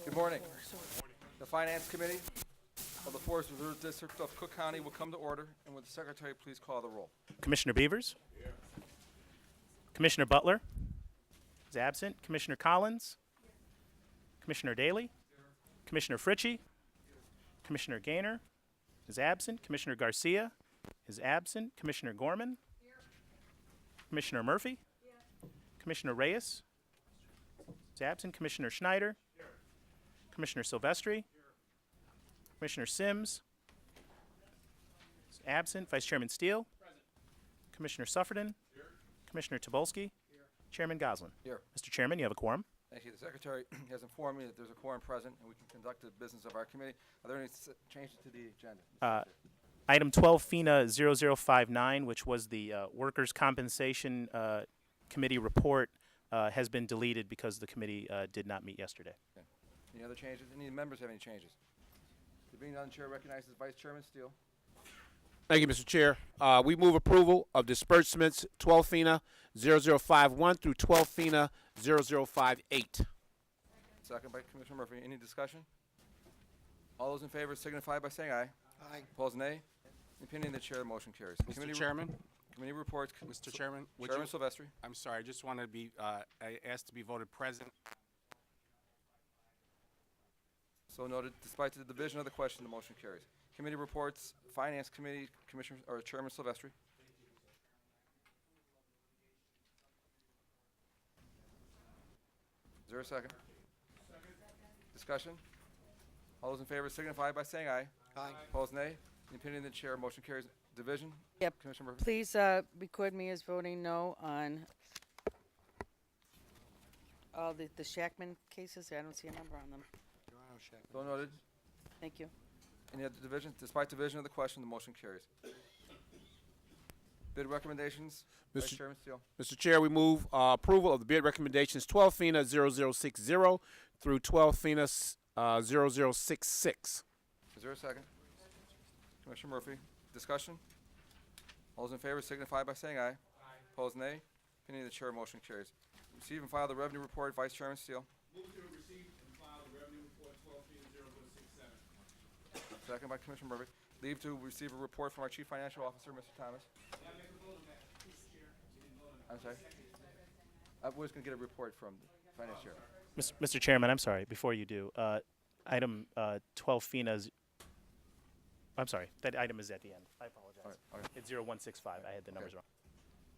Good morning. The Finance Committee of the 4th Reserve District of Cook County will come to order, and would the Secretary please call the roll? Commissioner Beavers? Commissioner Butler is absent. Commissioner Collins? Commissioner Daly? Commissioner Fritchie? Commissioner Gaynor is absent. Commissioner Garcia is absent. Commissioner Gorman? Commissioner Murphy? Commissioner Reyes is absent. Commissioner Schneider? Commissioner Silvestri? Commissioner Sims is absent. Vice Chairman Steele? Commissioner Suffredin? Commissioner Tobolski? Chairman Goslin? Here. Mr. Chairman, you have a quorum. Thank you. The Secretary has informed me that there's a quorum present, and we can conduct the business of our committee. Are there any changes to the agenda? Item 12, FINA 0059, which was the Workers' Compensation Committee report, has been deleted because the committee did not meet yesterday. Okay. Any other changes? Any members have any changes? There being none, Chair recognizes Vice Chairman Steele. Thank you, Mr. Chair. We move approval of disbursements 12 FINA 0051 through 12 FINA 0058. Second by Commissioner Murphy. Any discussion? All those in favor signify by saying aye. Aye. Opposed, nay. In the opinion of the Chair, the motion carries. Mr. Chairman, Committee reports. Mr. Chairman, would Chairman you, Silvestri. I'm sorry, I just want to be, I asked to be voted present. So noted. Despite the division of the question, the motion carries. Committee reports. Finance Committee, Commissioner or Chairman Silvestri. Is there a second? Discussion? All those in favor signify by saying aye. Aye. Opposed, nay. In the opinion of the Chair, motion carries. Division? Yep. Commissioner Murphy? Please record me as voting no on all the Shackman cases. I don't see a number on them. So noted. Thank you. Any other division? Despite division of the question, the motion carries. Bid recommendations? Vice Mr. Chairman Steele. Mr. Chair, we move approval of the bid recommendations 12 FINA 0060 through 12 FINA 0066. Is there a second? Commissioner Murphy. Discussion? All those in favor signify by saying aye. Aye. Opposed, nay. Opinion of the Chair, motion carries. Receive and file the revenue report. Vice Chairman Steele. Move to receive and file the revenue report 12 0067. Second by Commissioner Murphy. Leave to receive a report from our Chief Financial Officer, Mr. Thomas. I'm sorry? I was going to get a report from the Finance Chair. Mr. Chairman, I'm sorry, before you do, item 12 FINA's, I'm sorry, that item is at the end. I apologize. All right. It's 0165. I had the numbers wrong.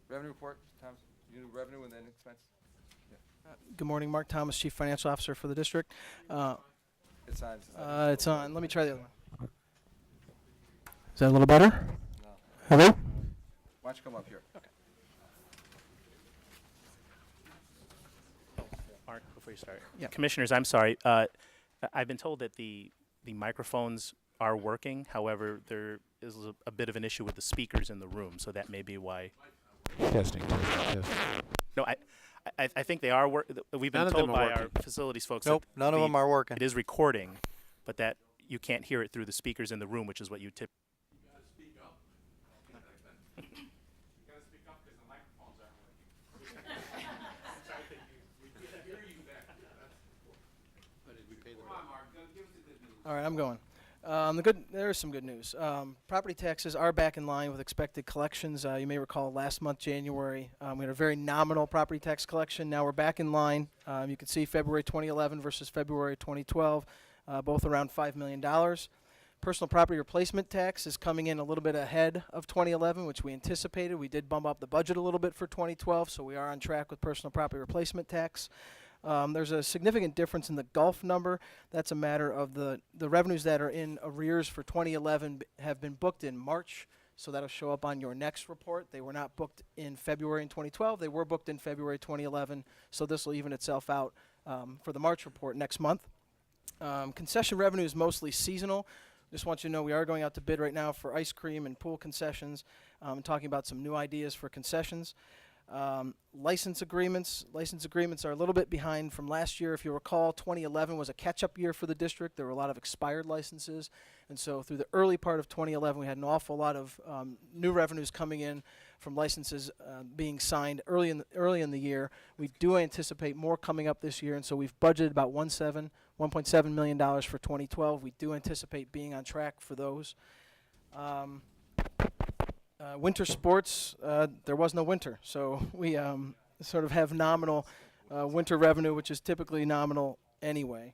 Revenue report, Thomas. You do revenue and then expense? Good morning, Mark Thomas, Chief Financial Officer for the district. It's on. It's on. Let me try the other one. Is that a little better? No. Hello? Why don't you come up here? Okay. Mark, before you start. Yeah. Commissioners, I'm sorry. I've been told that the microphones are working. However, there is a bit of an issue with the speakers in the room, so that may be why. Testing. No, I think they are we've been None of told them are by our working. facilities folks Nope, that none of them are working. it is recording, but that you can't hear it through the speakers in the room, which is what you tip. You gotta speak up. You gotta speak up because the microphones aren't working. We can't hear you back there. Come on, Mark, give us the good news. All right, I'm going. There is some good news. Property taxes are back in line with expected collections. You may recall last month, January, we had a very nominal property tax collection. Now we're back in line. You can see February 2011 versus February 2012, both around $5 million. Personal property replacement tax is coming in a little bit ahead of 2011, which we anticipated. We did bump up the budget a little bit for 2012, so we are on track with personal property replacement tax. There's a significant difference in the Gulf number. That's a matter of the revenues that are in arrears for 2011 have been booked in March, so that'll show up on your next report. They were not booked in February in 2012. They were booked in February 2011, so this will even itself out for the March report next month. Concession revenue is mostly seasonal. Just want you to know we are going out to bid right now for ice cream and pool concessions and talking about some new ideas for concessions. License agreements are a little bit behind from last year. If you recall, 2011 was a catch-up year for the district. There were a lot of expired licenses. And so through the early part of 2011, we had an awful lot of new revenues coming in from licenses being signed early in the year. We do anticipate more coming up this year, and so we've budgeted about $1.7 million for 2012. We do anticipate being on track for those. Winter sports, there was no winter, so we sort of have nominal winter revenue, which is typically nominal anyway.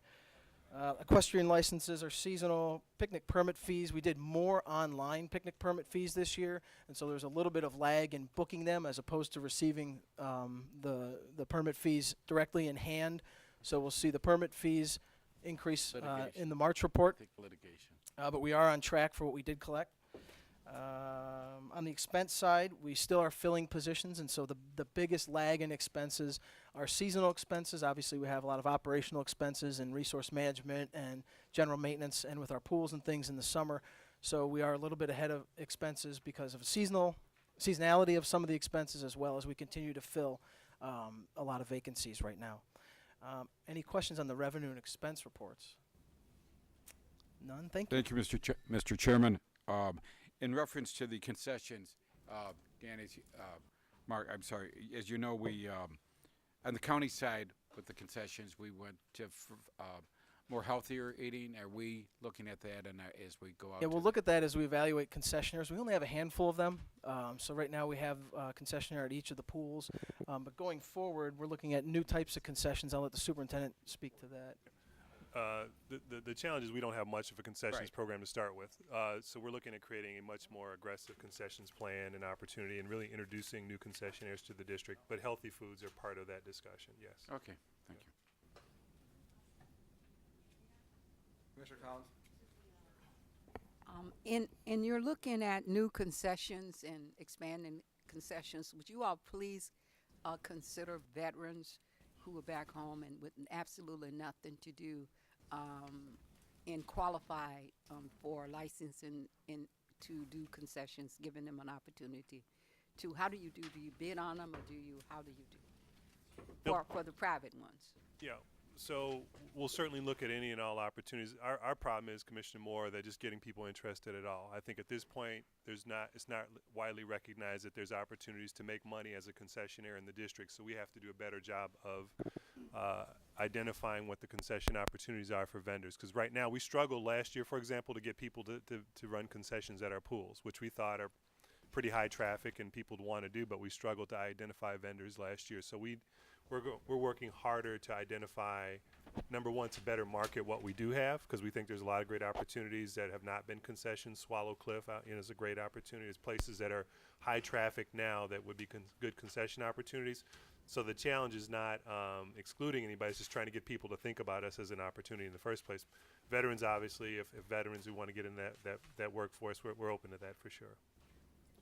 Equestrian licenses are seasonal. Picnic permit fees, we did more online picnic permit fees this year, and so there's a little bit of lag in booking them as opposed to receiving the permit fees directly in hand. So we'll see the permit fees increase in the March report, but we are on track for what we did collect. On the expense side, we still are filling positions, and so the biggest lag in expenses are seasonal expenses. Obviously, we have a lot of operational expenses and resource management and general maintenance, and with our pools and things in the summer. So we are a little bit ahead of expenses because of seasonality of some of the expenses, as well as we continue to fill a lot of vacancies right now. Any questions on the revenue and expense reports? None? Thank you. Thank you, Mr. Chairman. In reference to the concessions, Dan, Mark, I'm sorry, as you know, we, on the county side with the concessions, we went to more healthier eating. Are we looking at that and as we go out? Yeah, we'll look at that as we evaluate concessionaires. We only have a handful of them. So right now we have a concessionaire at each of the pools. But going forward, we're looking at new types of concessions. I'll let the superintendent speak to that. The challenge is we don't have much of a concessions Right. program to start with. So we're looking at creating a much more aggressive concessions plan and opportunity and really introducing new concessionaires to the district. But healthy foods are part of that discussion, yes. Okay, thank you. Commissioner Collins? And you're looking at new concessions and expanding concessions. Would you all please consider veterans who are back home and with absolutely nothing to do and qualify for licensing and to do concessions, giving them an opportunity to, how do you do? Do you bid on them, or how do you do? For the private ones. Yeah, so we'll certainly look at any and all opportunities. Our problem is, Commissioner Moore, that just getting people interested at all. I think at this point, it's not widely recognized that there's opportunities to make money as a concessionaire in the district, so we have to do a better job of identifying what the concession opportunities are for vendors. Because right now, we struggled last year, for example, to get people to run concessions at our pools, which we thought are pretty high traffic and people want to do, but we struggled to identify vendors last year. So we're working harder to identify, number one, to better market what we do have, because we think there's a lot of great opportunities that have not been concessions. Swallow Cliff is a great opportunity. There's places that are high traffic now that would be good concession opportunities. So the challenge is not excluding anybody, it's just trying to get people to think about us as an opportunity in the first place. Veterans, obviously, if veterans who want to get in that workforce, we're open to that for sure.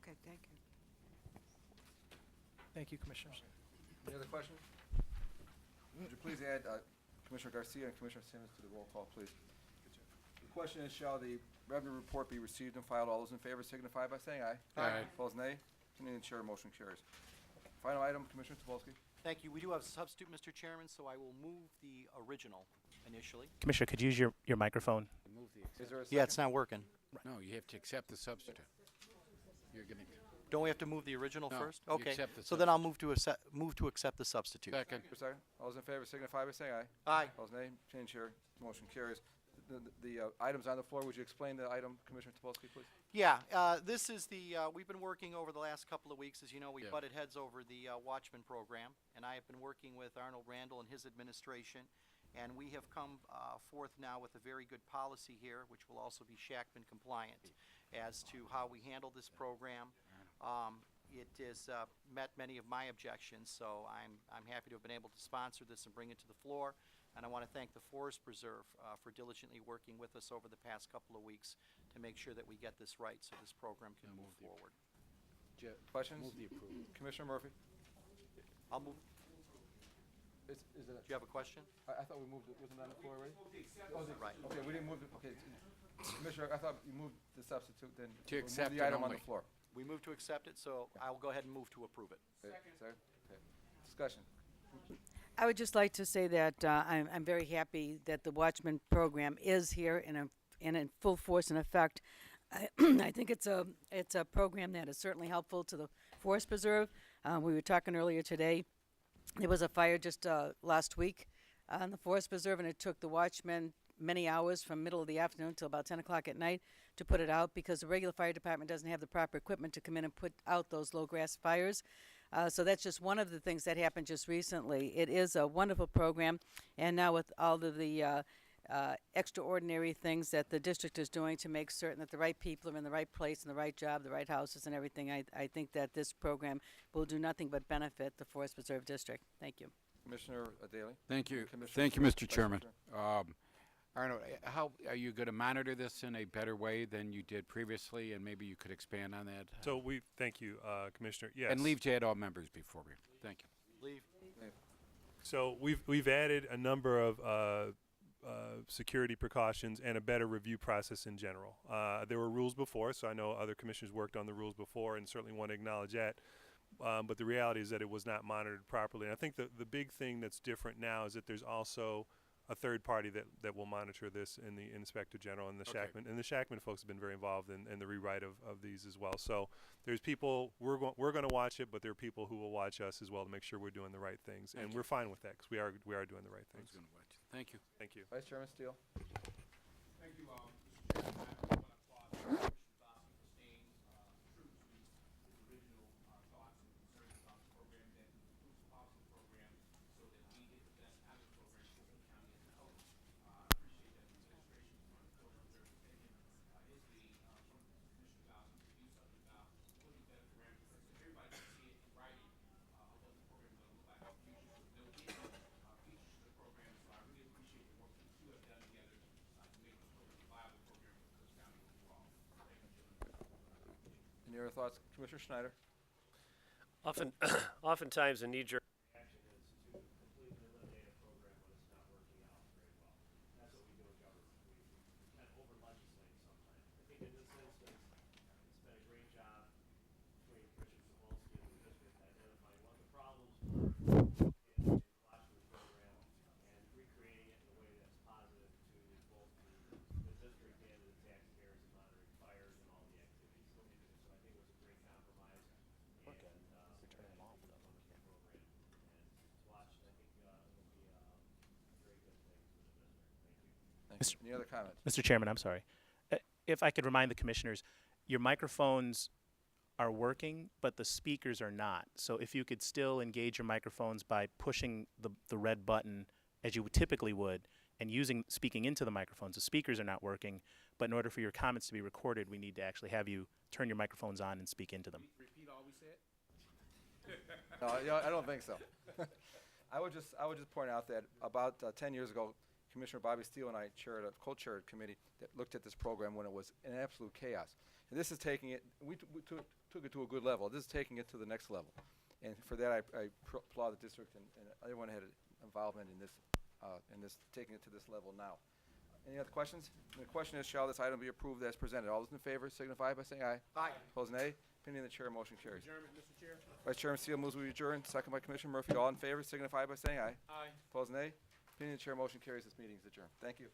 Okay, thank you. Thank you, Commissioners. Any other questions? Would you please add Commissioner Garcia and Commissioner Simmons to the roll call, please? The question is, shall the revenue report be received and filed? All those in favor signify by saying aye. Aye. Opposed, nay. Continuing chair, motion carries. Final item, Commissioner Tobolski. Thank you. We do have a substitute, Mr. Chairman, so I will move the original initially. Commissioner, could you use your microphone? Move the Is there a second? Yeah, it's not working. No, you have to accept the substitute. You're gonna Don't we have to move the original No, first? you Okay. accept the So then I'll move to accept the substitute. second. For a second. All those in favor signify by saying aye. Aye. Opposed, nay. Change chair, motion carries. The items on the floor, would you explain the item, Commissioner Tobolski, please? Yeah, this is we've been working over the last couple of weeks. As you know, we Yeah. butted heads over the Watchman program, and I have been working with Arnold Randall and his administration, and we have come forth now with a very good policy here, which will also be Shackman compliant, as to how we handle this program. It has met many of my objections, so I'm happy to have been able to sponsor this and bring it to the floor. And I want to thank the Forest Preserve for diligently working with us over the past couple of weeks to make sure that we get this right, so this program can move forward. Questions? Move the approval. Commissioner Murphy? I'll move. Is it? Do you have a question? I thought we moved it. Wasn't it on the floor already? Right. Okay, we didn't move it. Okay, Commissioner, I thought you moved the substitute. Then To we'll accept move the it item on only. the floor. We move to accept it, so I will go ahead and move to approve it. Second. Discussion. I would just like to say that I'm very happy that the Watchman program is here in full force and effect. I think it's a program that is certainly helpful to the Forest Preserve. We were talking earlier today. There was a fire just last week on the Forest Preserve, and it took the Watchmen many hours from middle of the afternoon till about 10 o'clock at night to put it out because the regular fire department doesn't have the proper equipment to come in and put out those low grass fires. So that's just one of the things that happened just recently. It is a wonderful program, and now with all of the extraordinary things that the district is doing to make certain that the right people are in the right place, in the right job, the right houses and everything, I think that this program will do nothing but benefit the Forest Preserve District. Thank you. Commissioner Daly. Thank you. Commissioner Thank you, Vice Mr. Chairman. Chair. Arnold, how are you going to monitor this in a better way than you did previously? And maybe you could expand on that. So thank you, Commissioner. Yes. And leave to add all members before we. Thank you. Leave. So we've added a number of security precautions and a better review process in general. There were rules before, so I know other commissioners worked on the rules before and certainly want to acknowledge that. But the reality is that it was not monitored properly. And I think the big thing that's different now is that there's also a third party that will monitor this in the Inspector General and the Shackman. And the Shackman folks have been very involved in the rewrite of these as well. So there's people, we're going to watch it, but there are people who will watch us as well to make sure we're doing the right things. And we're fine with that because we are doing the right things. Thank you. Thank you. Vice Chairman Steele. Thank you, Mr. Chairman. I want to applaud Commissioner Dawson for staying true to his original thoughts and concerns about the program, that includes the policy program, so that we get the best out of the program for the county as a whole. I appreciate that the administration from the Forest Preserve has taken his lead from Commissioner Dawson to do something about putting better parameters. So everybody can see it in writing what the program is going to look like in the future, with no hidden features to the program. So I really appreciate the work that you two have done together to make this program a viable program for Cook County overall. Thank you, gentlemen. Any other thoughts? Commissioner Schneider. Oftentimes a knee-jerk reaction is to completely eliminate a program when it's not working out very well. That's what we do in government. We kind of over-legislate sometimes. I think in this instance, it's been a great job between Commissioner Zawolski and the district identifying what the problems were in the Watchman program and recreating it in a way that's positive to both the district and to the taxpayers and monitoring fires and all the activities. So I think it was a great compromise. Any other comments? Mr. Chairman, I'm sorry. If I could remind the commissioners, your microphones are working, but the speakers are not. So if you could still engage your microphones by pushing the red button as you typically would and speaking into the microphones. The speakers are not working, but in order for your comments to be recorded, we need to actually have you turn your microphones on and speak into them. Repeat all we said. No, I don't think so. I would just point out that about 10 years ago, Commissioner Bobby Steele and I co-chaired a committee that looked at this program when it was in absolute chaos. And this is taking it, we took it to a good level. This is taking it to the next level. And for that, I applaud the district and everyone had involvement in this, taking it to this level now. Any other questions? And the question is, shall this item be approved as presented? All those in favor signify by saying aye. Aye. Opposed, nay. Opinion of the chair, motion carries. Adjournment, Mr. Chair. Vice Chairman Steele moves we adjourn. Second by Commissioner Murphy. All in favor signify by saying aye. Aye. Opposed, nay. Opinion of the chair, motion carries. This meeting is adjourned. Thank you.